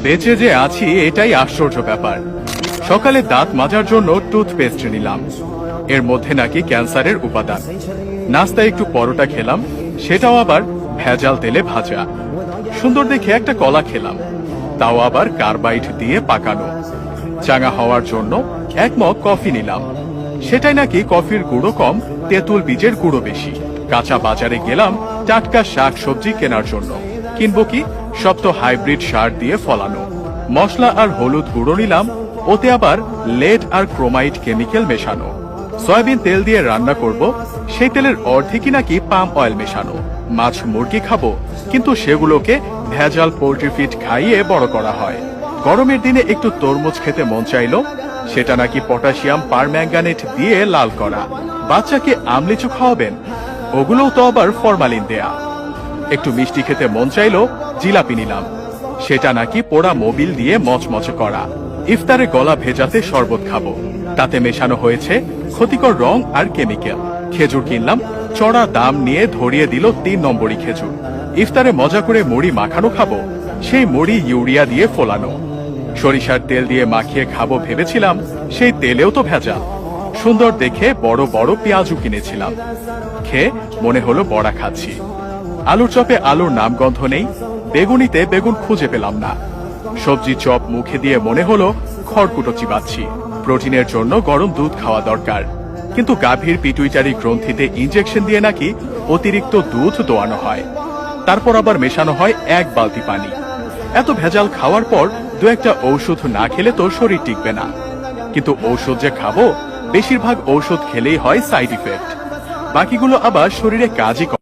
বেঁচে যে আছি এটাই আশ্চর্য ব্যাপার। সকালে দাঁত মাজার জন্য টুথপেস্ট নিলাম, এর মধ্যে নাকি ক্যান্সারের উপাদান। নাস্তায় একটু পরোটা খেলাম, সেটাও আবার ভেজাল তেলে ভাজা। সুন্দর দেখে একটা কলা খেলাম, তাও আবার কার্বাইড দিয়ে পাকানো। চাঙা হওয়ার জন্য এক মগ কফি নিলাম, সেটাই নাকি কফির গুঁড়ো কম, তেঁতুল বীজের গুঁড়ো বেশি। কাঁচা বাজারে গেলাম টাটকা শাক সবজি কেনার জন্য, কিনবো কি, সব তো হাইব্রিড সার দিয়ে ফলানো। মশলা আর হলুদ গুঁড়ো নিলাম, ওতে আবার লেড আর ক্রোমাইড কেমিক্যাল মেশানো। সয়াবিন তেল দিয়ে রান্না করব, সেই তেলের অর্ধেকই নাকি পাম অয়েল মেশানো। মাছ মুরগি খাবো, কিন্তু সেগুলোকে ভেজাল পোল্ট্রি ফিড খাইয়ে বড় করা হয়। গরমের দিনে একটু তরমুজ খেতে মন চাইলো, সেটা নাকি পটাশিয়াম পারম্যাঙ্গানেট দিয়ে লাল করা। বাচ্চাকে আমলিচু খাওয়াবেন, ওগুলোও তো আবার ফরমালিন দেয়া। একটু মিষ্টি খেতে মন চাইলো, জিলাপি নিলাম, সেটা নাকি পোড়া মোবিল দিয়ে মচমচে করা। ইফতারে গলা ভেজাতে শরবত খাবো, তাতে মেশানো হয়েছে ক্ষতিকর রং আর কেমিক্যাল। খেজুর কিনলাম, চড়া দাম নিয়ে ধরিয়ে দিল 3 নম্বরই খেজুর। ইফতারে মজা করে মুড়ি মাখানো খাবো, সেই মুড়ি ইউরিয়া দিয়ে ফোলানো। সরিষার তেল দিয়ে মাখিয়ে খাবো ভেবেছিলাম, সেই তেলেও তো ভেজাল। সুন্দর দেখে বড় বড় পেঁয়াজও কিনেছিলাম, খেয়ে মনে হলো বড়া খাচ্ছি। আলুর চপে আলুর নামগন্ধ নেই, বেগুনিতে বেগুন খুঁজে পেলাম না। সবজি চপ মুখে দিয়ে মনে হলো খড়কুটো চিবাচ্ছি। প্রোটিনের জন্য গরম দুধ খাওয়া দরকার, কিন্তু গাভীর পিটুইটারি গ্রন্থিতে ইনজেকশন দিয়ে নাকি অতিরিক্ত দুধ দোয়ানো হয়, তারপর আবার মেশানো হয় 1 বালতি পানি। এত ভেজাল খাওয়ার পর 2-1টা ঔষধ না খেলে তো শরীর টিকবে না। কিন্তু ঔষধ যে খাবো, বেশিরভাগ ঔষধ খেলেই হয় সাইড ইফেক্ট, বাকিগুলো আবার শরীরে কাজই করে।